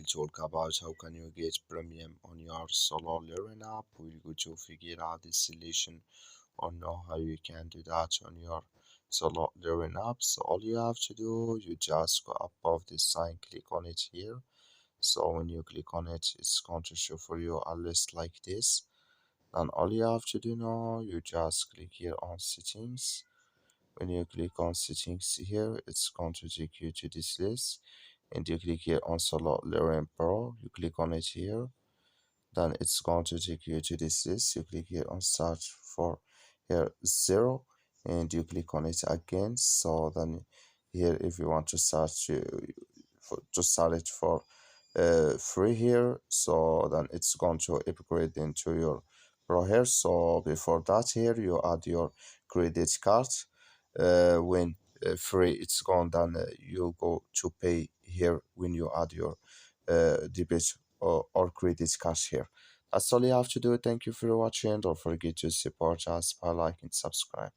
will talk about how can you get premium on your Sololearn app. We'll go to figure out this solution or know how you can do that on your Sololearn app. So all you have to do, you just go above this sign, click on it here. So when you click on it, it's going to show for you a list like this. And all you have to do now, you just click here on settings. When you click on settings here, it's going to take you to this list, and you click here on Sololearn Pro. You click on it here, then it's going to take you to this list. You click here on search for here 0, and you click on it again. So then here, if you want to search to sell it for free here, so then it's going to upgrade into your pro here. So before that here, you add your credit card. When free it's gone, then you go to pay here when you add your debit or credit card here. That's all you have to do. Thank you for watching. Don't forget to support us by liking and subscribe.